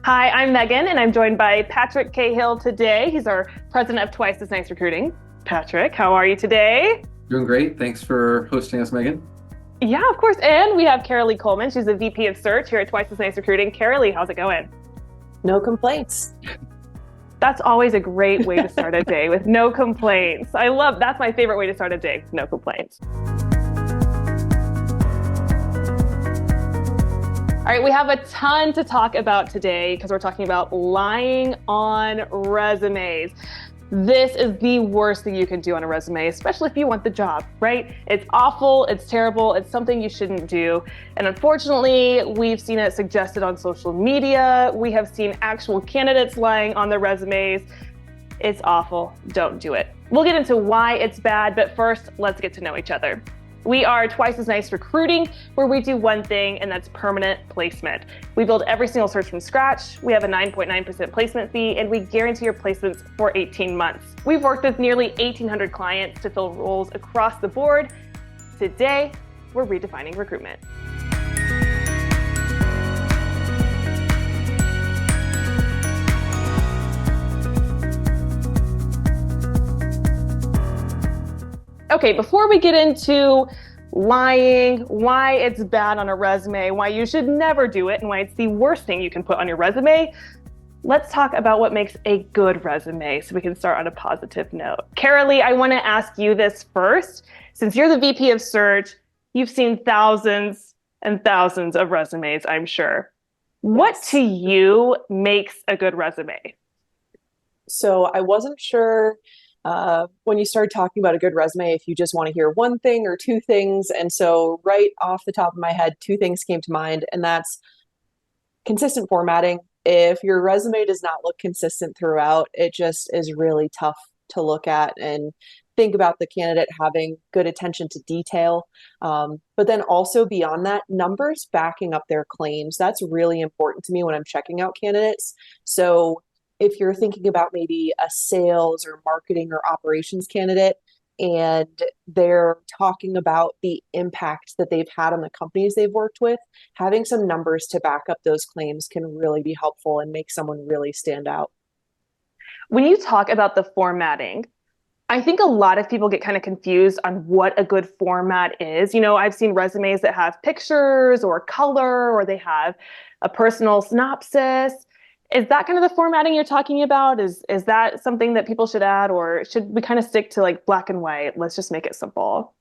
Hi, I'm Megan, and I'm joined by Patrick Cahill today. He's our president of Twice as Nice Recruiting. Patrick, how are you today? Doing great. Thanks for hosting us, Megan. Yeah, of course. And we have Carolee Coleman. She's the VP of Search here at Twice as Nice Recruiting. Carolee, how's it going? No complaints. That's always a great way to start a day with no complaints. That's my favorite way to start a day, no complaints. All right, we have a ton to talk about today because we're talking about lying on resumes. This is the worst thing you can do on a resume, especially if you want the job, right? It's awful, it's terrible, it's something you shouldn't do. And unfortunately, we've seen it suggested on social media. We have seen actual candidates lying on their resumes. It's awful, don't do it. We'll get into why it's bad, but first, let's get to know each other. We are Twice as Nice Recruiting, where we do one thing, and that's permanent placement. We build every single search from scratch. We have a 9.9% placement fee, and we guarantee your placements for 18 months. We've worked with nearly 1,800 clients to fill roles across the board. Today, we're redefining recruitment. Okay, before we get into lying, why it's bad on a resume, why you should never do it, and why it's the worst thing you can put on your resume, let's talk about what makes a good resume so we can start on a positive note. Carolee, I want to ask you this first. Since you're the VP of Search, you've seen thousands and thousands of resumes, I'm sure. What to you makes a good resume? So I wasn't sure when you started talking about a good resume, if you just want to hear one thing or two things. And so right off the top of my head, two things came to mind, and that's consistent formatting. If your resume does not look consistent throughout, it just is really tough to look at and think about the candidate having good attention to detail. But then also beyond that, numbers backing up their claims. That's really important to me when I'm checking out candidates. So if you're thinking about maybe a sales or marketing or operations candidate and they're talking about the impact that they've had on the companies they've worked with, having some numbers to back up those claims can really be helpful and make someone really stand out. When you talk about the formatting, I think a lot of people get kind of confused on what a good format is. You know, I've seen resumes that have pictures or color, or they have a personal synopsis. Is that kind of the formatting you're talking about? Is that something that people should add, or should we kind of stick to like black and white? Let's just make it simple.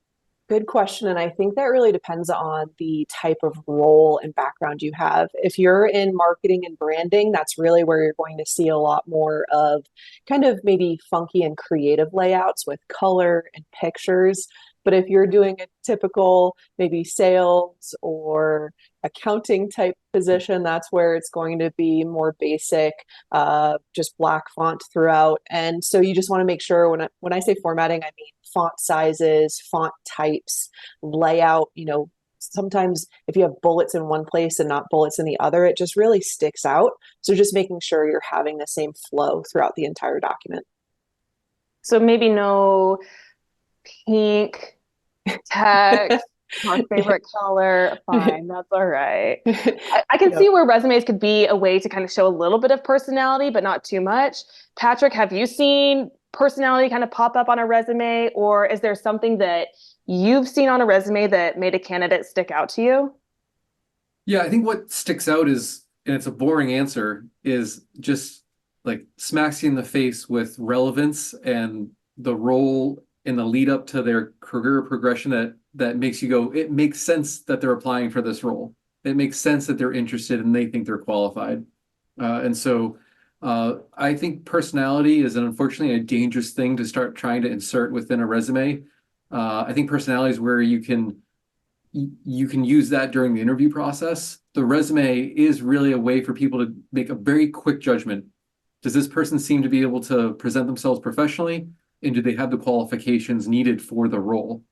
Good question. And I think that really depends on the type of role and background you have. If you're in marketing and branding, that's really where you're going to see a lot more of kind of maybe funky and creative layouts with color and pictures. But if you're doing a typical maybe sales or accounting type position, that's where it's going to be more basic, just black font throughout. And so you just want to make sure when I say formatting, I mean font sizes, font types, layout. Sometimes if you have bullets in one place and not bullets in the other, it just really sticks out. So just making sure you're having the same flow throughout the entire document. So maybe no pink text, our favorite color. Fine, that's all right. I can see where resumes could be a way to kind of show a little bit of personality, but not too much. Patrick, have you seen personality kind of pop up on a resume, or is there something that you've seen on a resume that made a candidate stick out to you? Yeah, I think what sticks out is, and it's a boring answer, is just like smacks you in the face with relevance and the role in the lead up to their career progression that makes you go, it makes sense that they're applying for this role. It makes sense that they're interested and they think they're qualified. I think personality is unfortunately a dangerous thing to start trying to insert within a resume. I think personality is where you can use that during the interview process. The resume is really a way for people to make a very quick judgment. Does this person seem to be able to present themselves professionally? And do they have the qualifications needed for the role?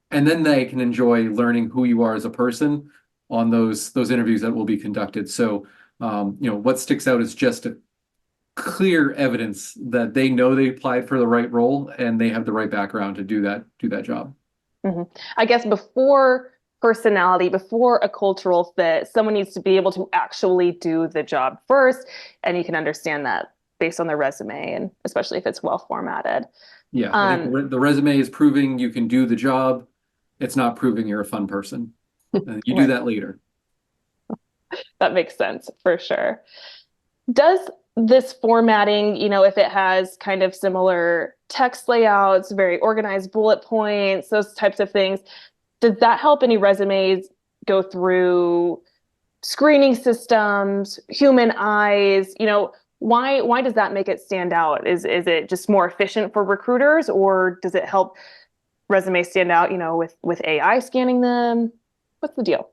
And then they can enjoy learning who you are as a person on those interviews that will be conducted. So, what sticks out is just a clear evidence that they know they applied for the right role and they have the right background to do that job. Mm-hmm. I guess before personality before a cultural fit. Someone needs to be able to actually do the job first, and you can understand that based on their resume, and especially if it's well formatted. Yeah, I think the resume is proving you can do the job. It's not proving you're a fun person. You do Right. that later. That makes sense for sure. Does this formatting, if it has kind of similar text layouts, very organized bullet points, those types of things, does that help any resumes go through screening systems, human eyes? Why does that make it stand out? Is it just more efficient for recruiters, or does it help resumes stand out, with AI scanning them? What's the deal?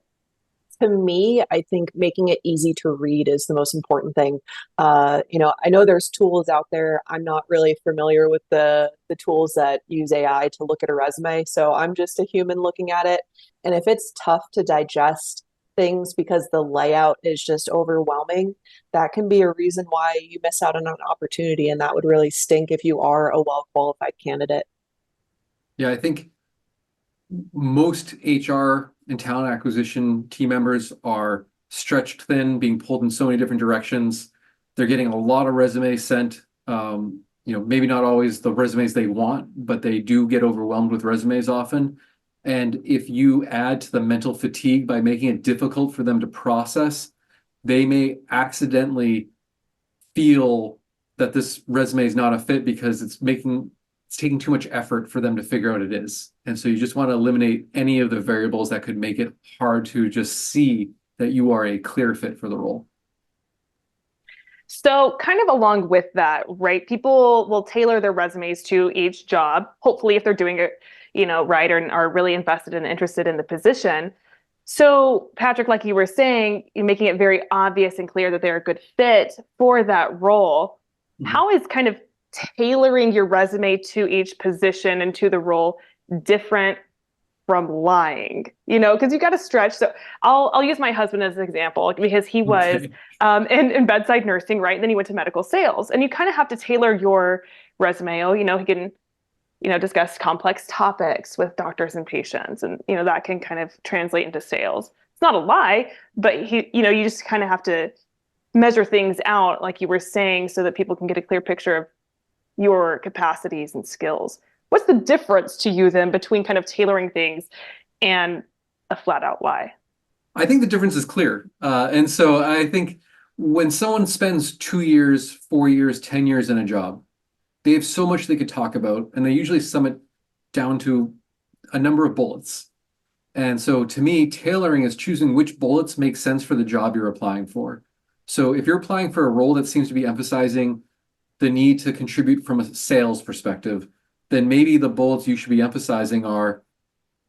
To me, I think making it easy to read is the most important thing. I know there's tools out there. I'm not really familiar with the tools that use AI to look at a resume, so I'm just a human looking at it. And if it's tough to digest things because the layout is just overwhelming, that can be a reason why you miss out on an opportunity, and that would really stink if you are a well-qualified candidate. Yeah, I think most HR and talent acquisition team members are stretched thin, being pulled in so many different directions. They're getting a lot of resumes sent. Maybe not always the resumes they want, but they do get overwhelmed with resumes often. And if you add to the mental fatigue by making it difficult for them to process, they may accidentally feel that this resume is not a fit because it's taking too much effort for them to figure out it is. And so you just want to eliminate any of the variables that could make it hard to just see that you are a clear fit for the role. So, kind of along with that, right? People will tailor their resumes to each job, hopefully, if they're doing it, right, or are really invested and interested in the position. So, Patrick, like you were saying, you're making it very obvious and clear that they're a good fit for that role. Mhm. How is kind of tailoring your resume to each position and to the role different from lying? Because you got to stretch. So I'll use my husband as an example because he was Okay. in bedside nursing, right? And then he went to medical sales, and you kind of have to tailor your resume. Oh, he can discuss complex topics with doctors and patients, and that can kind of translate into sales. It's not a lie, but you just kind of have to measure things out, like you were saying, so that people can get a clear picture of your capacities and skills. What's the difference to you then between kind of tailoring things and a flat out lie? I think the difference is clear. And so I think when someone spends 2 years, 4 years, 10 years in a job, they have so much they could talk about, and they usually sum it down to a number of bullets. And so to me, tailoring is choosing which bullets make sense for the job you're applying for. So if you're applying for a role that seems to be emphasizing the need to contribute from a sales perspective, then maybe the bullets you should be emphasizing are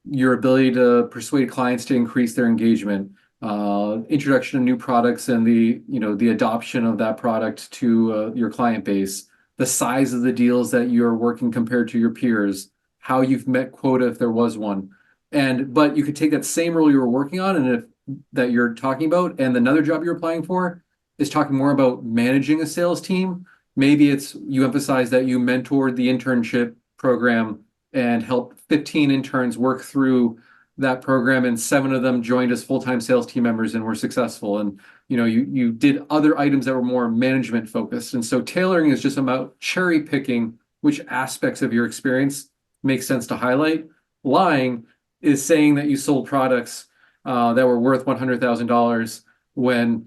your ability to persuade clients to increase their engagement, introduction of new products and the adoption of that product to your client base, the size of the deals that you're working compared to your peers, how you've met quota if there was one. But you could take that same role you were working on and if that you're talking about, and another job you're applying for is talking more about managing a sales team. Maybe it's you emphasize that you mentored the internship program and helped 15 interns work through that program, and 7 of them joined as full-time sales team members and were successful. And you did other items that were more management focused. And so tailoring is just about cherry picking which aspects of your experience make sense to highlight. Lying is saying that you sold products that were worth $100,000 when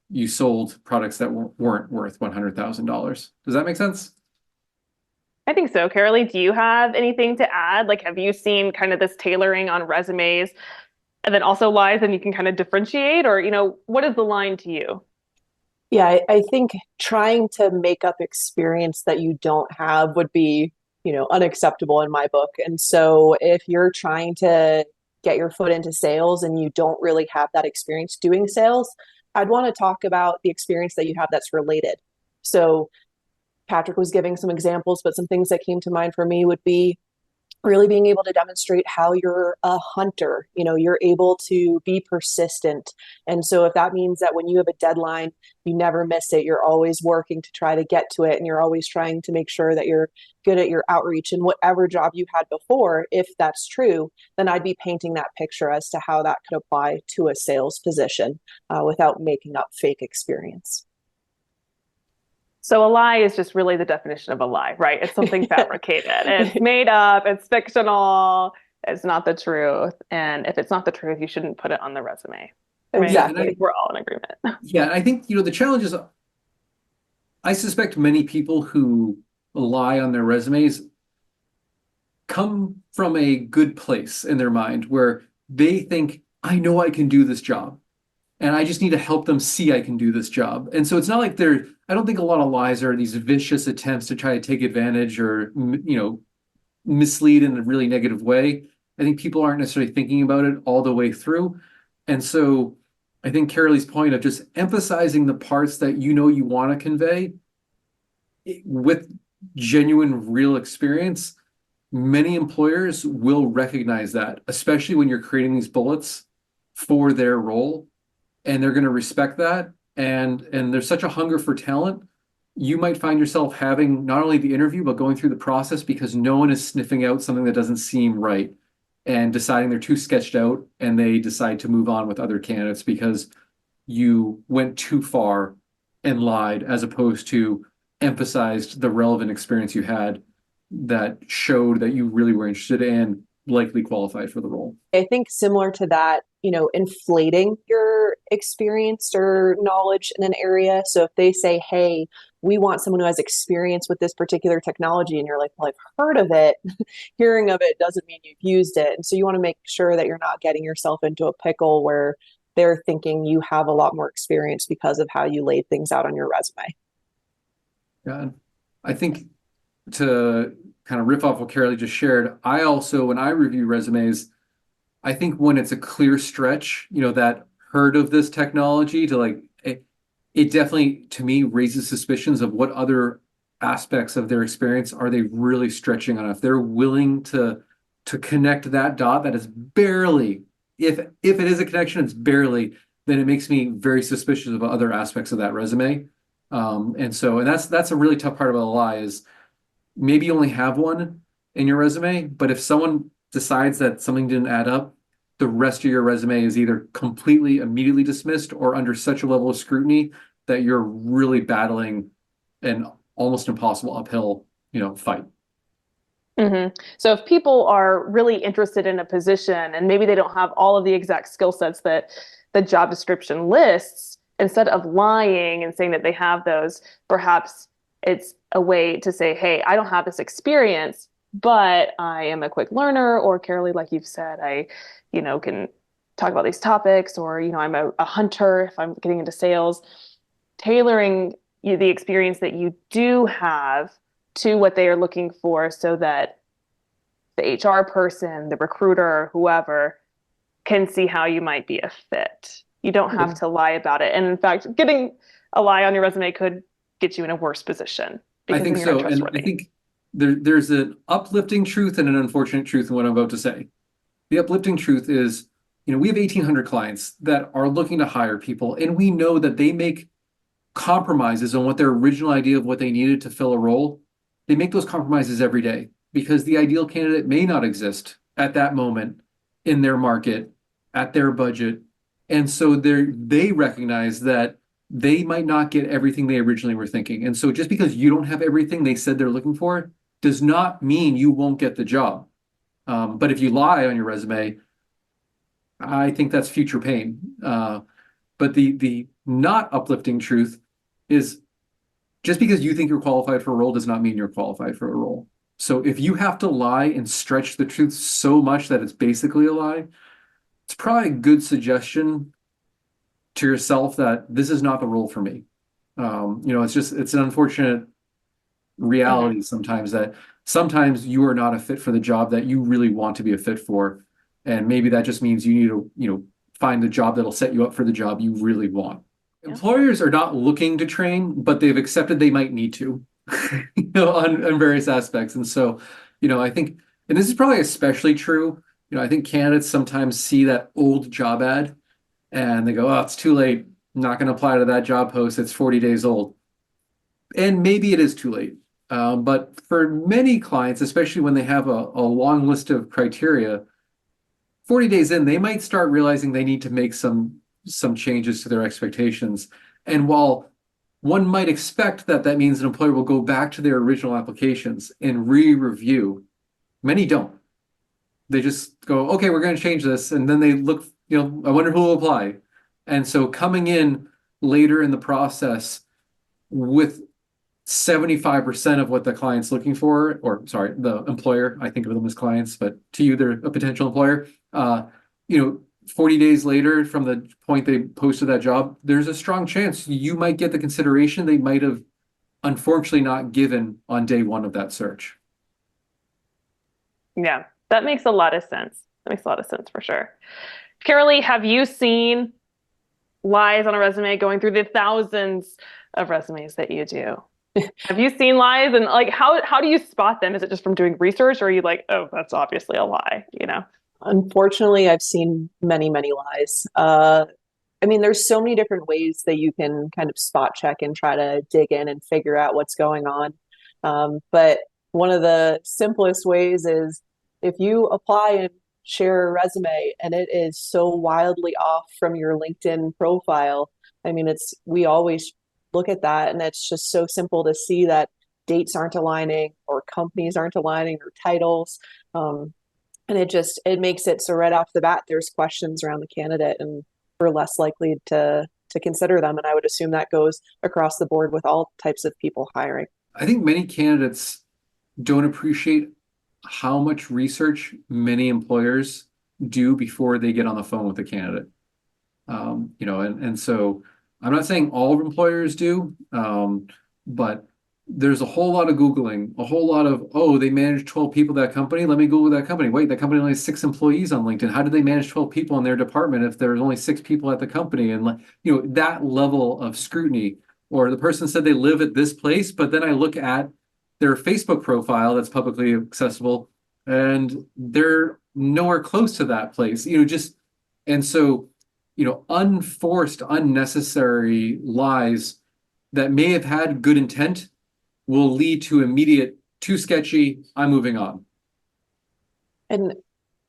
you sold products that weren't worth $100,000. Does that make sense? I think so. Carolee, do you have anything to add? Like, have you seen kind of this tailoring on resumes and then also lies and you can kind of differentiate? Or, what is the line to you? Yeah, I think trying to make up experience that you don't have would be, unacceptable in my book. And so if you're trying to get your foot into sales and you don't really have that experience doing sales, I'd want to talk about the experience that you have that's related. So Patrick was giving some examples, but some things that came to mind for me would be really being able to demonstrate how you're a hunter, you're able to be persistent. And so if that means that when you have a deadline, you never miss it, you're always working to try to get to it, and you're always trying to make sure that you're good at your outreach in whatever job you had before, if that's true, then I'd be painting that picture as to how that could apply to a sales position without making up fake experience. So a lie is just really the definition of a lie, right? It's something fabricated. It's made up, it's fictional, it's not the truth. And if it's not the truth, you shouldn't put it on the resume. Right? Exactly. I think we're all in agreement. Yeah, I think, the challenge is I suspect many people who lie on their resumes come from a good place in their mind where they think, I know I can do this job, and I just need to help them see I can do this job. And so it's not like I don't think a lot of lies are these vicious attempts to try to take advantage or, mislead in a really negative way. I think people aren't necessarily thinking about it all the way through. And so I think Carolee's point of just emphasizing the parts that you want to convey with genuine, real experience, many employers will recognize that, especially when you're creating these bullets for their role, and they're going to respect that. And there's such a hunger for talent. You might find yourself having not only the interview, but going through the process because no one is sniffing out something that doesn't seem right and deciding they're too sketched out, and they decide to move on with other candidates because you went too far and lied, as opposed to emphasized the relevant experience you had that showed that you really were interested and likely qualified for the role. I think similar to that, inflating your experience or knowledge in an area. So if they say, hey, we want someone who has experience with this particular technology, and you're like, well, I've heard of it, hearing of it doesn't mean you've used it. And so you want to make sure that you're not getting yourself into a pickle where they're thinking you have a lot more experience because of how you laid things out on your resume. Yeah, I think to kind of riff off what Carolee just shared, I also, when I review resumes, I think when it's a clear stretch, that heard of this technology to it definitely, to me, raises suspicions of what other aspects of their experience are they really stretching on. If they're willing to connect that dot that is barely, if it is a connection, it's barely, then it makes me very suspicious of other aspects of that resume. And that's a really tough part about a lie is maybe you only have one in your resume, but if someone decides that something didn't add up, the rest of your resume is either completely immediately dismissed or under such a level of scrutiny that you're really battling an almost impossible uphill, fight. Mm-hmm. So if people are really interested in a position and maybe they don't have all of the exact skill sets that the job description lists, instead of lying and saying that they have those, perhaps it's a way to say, hey, I don't have this experience, but I am a quick learner, or Carolee, like you've said, I, can talk about these topics, or, I'm a hunter if I'm getting into sales. Tailoring the experience that you do have to what they are looking for so that the HR person, the recruiter, whoever can see how you might be a fit. You don't have to lie about it. And in fact, getting a lie on your resume could get you in a worse position. I think so. And I think there's an uplifting truth and an unfortunate truth in what I'm about to say. The uplifting truth is, we have 1,800 clients that are looking to hire people, and we know that they make compromises on what their original idea of what they needed to fill a role. They make those compromises every day because the ideal candidate may not exist at that moment in their market, at their budget. And so they recognize that they might not get everything they originally were thinking. And so just because you don't have everything they said they're looking for does not mean you won't get the job. But if you lie on your resume, I think that's future pain. But the not uplifting truth is just because you think you're qualified for a role does not mean you're qualified for a role. So if you have to lie and stretch the truth so much that it's basically a lie, it's probably a good suggestion to yourself that this is not the role for me. It's an unfortunate reality sometimes that sometimes you are not a fit for the job that you really want to be a fit for. And maybe that just means you need to, find the job that'll set you up for the job you really want. Yeah. Employers are not looking to train, but they've accepted they might need to, on various aspects. And so, I think and this is probably especially true. I think candidates sometimes see that old job ad and they go, oh, it's too late. I'm not going to apply to that job post. It's 40 days old. And maybe it is too late. But for many clients, especially when they have a long list of criteria, 40 days in, they might start realizing they need to make some changes to their expectations. And while one might expect that that means an employer will go back to their original applications and re-review, many don't. They just go, okay, we're going to change this. And then they look, I wonder who will apply. And so coming in later in the process with 75% of what the client's looking for, or sorry, the employer, I think of them as clients, but to you, they're a potential employer. 40 days later from the point they posted that job, there's a strong chance you might get the consideration they might have unfortunately not given on day one of that search. Yeah, that makes a lot of sense. That makes a lot of sense for sure. Carolee, have you seen lies on a resume going through the thousands of resumes that you do? Have you seen lies, and like how do you spot them? Is it just from doing research, or are you like, oh, that's obviously a lie, Unfortunately, I've seen many, many lies. I mean, there's so many different ways that you can kind of spot check and try to dig in and figure out what's going on. But one of the simplest ways is if you apply and share a resume and it is so wildly off from your LinkedIn profile. I mean, we always look at that, and it's just so simple to see that dates aren't aligning or companies aren't aligning or titles. And it makes it so right off the bat, there's questions around the candidate and we're less likely to consider them. And I would assume that goes across the board with all types of people hiring. I think many candidates don't appreciate how much research many employers do before they get on the phone with a candidate. And so I'm not saying all employers do, but there's a whole lot of Googling, a whole lot of, oh, they manage 12 people at that company. Let me Google that company. Wait, that company only has 6 employees on LinkedIn. How did they manage 12 people in their department if there's only 6 people at the company? And that level of scrutiny. Or the person said they live at this place, but then I look at their Facebook profile that's publicly accessible, and they're nowhere close to that place. And so, unforced, unnecessary lies that may have had good intent will lead to immediate, too sketchy, I'm moving on. And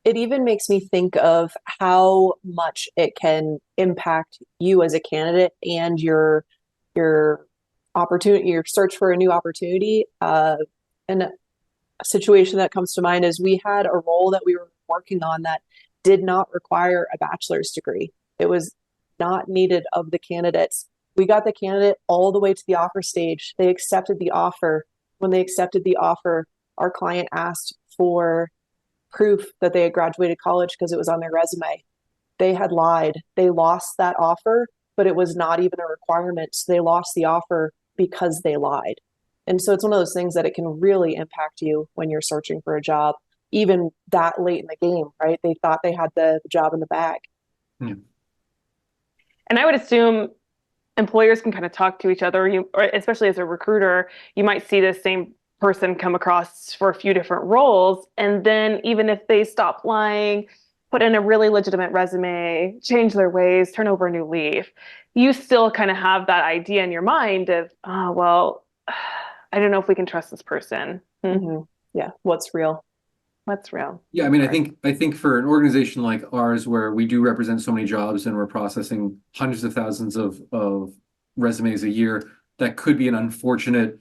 it even makes me think of how much it can impact you as a candidate and your opportunity, your search for a new opportunity. And a situation that comes to mind is we had a role that we were working on that did not require a bachelor's degree. It was not needed of the candidates. We got the candidate all the way to the offer stage. They accepted the offer. When they accepted the offer, our client asked for proof that they had graduated college because it was on their resume. They had lied. They lost that offer, but it was not even a requirement. So they lost the offer because they lied. And so it's one of those things that it can really impact you when you're searching for a job, even that late in the game, right? They thought they had the job in the bag. Yeah. And I would assume employers can kind of talk to each other, or especially as a recruiter, you might see the same person come across for a few different roles. And then even if they stop lying, put in a really legitimate resume, change their ways, turn over a new leaf, you still kind of have that idea in your mind of, oh, well, I don't know if we can trust this person. Mm-hmm. Yeah. What's real? What's real? Yeah, I mean, I think for an organization like ours, where we do represent so many jobs and we're processing hundreds of thousands of resumes a year, that could be an unfortunate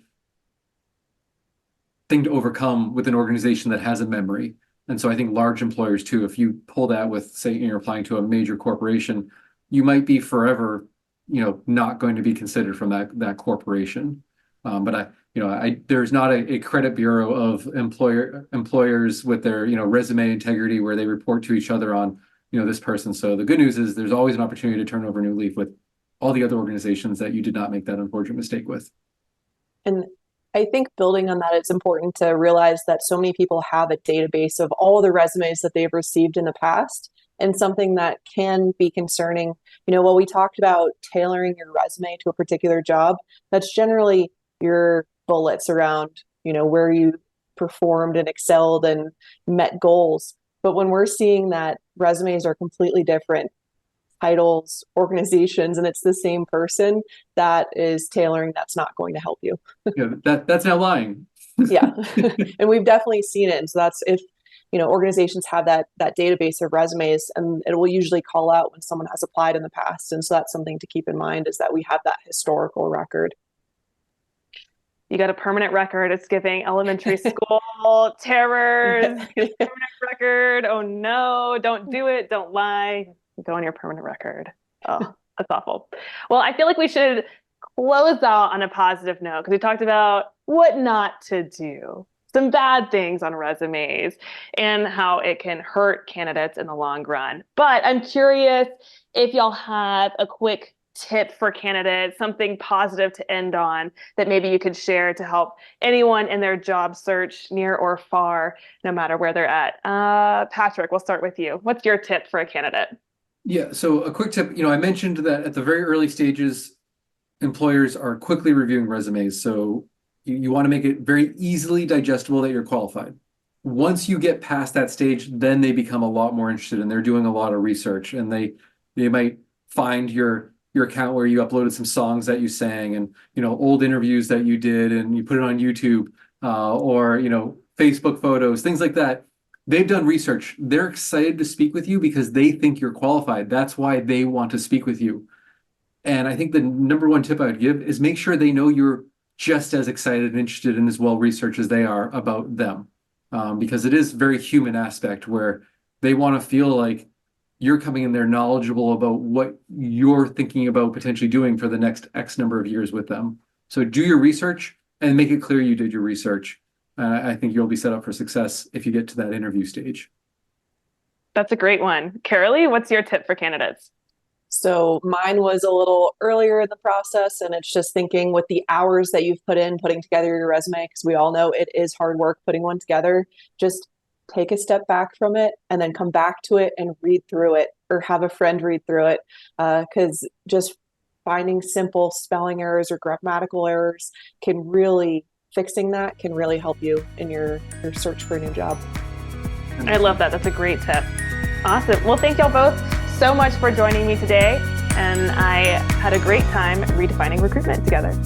thing to overcome with an organization that has a memory. And so I think large employers too, if you pull that with, say, you're applying to a major corporation, you might be forever, not going to be considered from that corporation. But there's not a credit bureau of employers with their, resume integrity where they report to each other on, this person. So the good news is there's always an opportunity to turn over a new leaf with all the other organizations that you did not make that unfortunate mistake with. And I think building on that, it's important to realize that so many people have a database of all the resumes that they've received in the past, and something that can be concerning. While we talked about tailoring your resume to a particular job, that's generally your bullets around, where you performed and excelled and met goals. But when we're seeing that resumes are completely different, titles, organizations, and it's the same person, that is tailoring that's not going to help you. Yeah, that's now lying. Yeah. And we've definitely seen it. And so that's if, organizations have that database of resumes, and it will usually call out when someone has applied in the past. And so that's something to keep in mind, is that we have that historical record. You got a permanent record. It's giving elementary school terrors. Permanent record. Oh no, don't do it. Don't lie. Go on your permanent record. Oh, that's awful. Well, I feel like we should close out on a positive note, because we talked about what not to do, some bad things on resumes, and how it can hurt candidates in the long run. But I'm curious if y'all have a quick tip for candidates, something positive to end on that maybe you could share to help anyone in their job search, near or far, no matter where they're at. Patrick, we'll start with you. What's your tip for a candidate? Yeah, so a quick tip, I mentioned that at the very early stages, employers are quickly reviewing resumes. So you want to make it very easily digestible that you're qualified. Once you get past that stage, then they become a lot more interested, and they're doing a lot of research, and they might find your account where you uploaded some songs that you sang, and old interviews that you did, and you put it on YouTube, or Facebook photos, things like that. They've done research. They're excited to speak with you because they think you're qualified. That's why they want to speak with you. And I think the number one tip I would give is make sure they know you're just as excited and interested and as well researched as they are about them, because it is a very human aspect where they want to feel like you're coming in there knowledgeable about what you're thinking about potentially doing for the next X number of years with them. So do your research and make it clear you did your research. I think you'll be set up for success if you get to that interview stage. That's a great one. Carolee, what's your tip for candidates? So mine was a little earlier in the process, and it's just thinking with the hours that you've put in putting together your resume, because we all know it is hard work putting one together. Just take a step back from it and then come back to it and read through it, or have a friend read through it, because just finding simple spelling errors or grammatical errors fixing that can really help you in your search for a new job. I love that. That's a great tip. Awesome. Well, thank y'all both so much for joining me today. And I had a great time redefining recruitment together.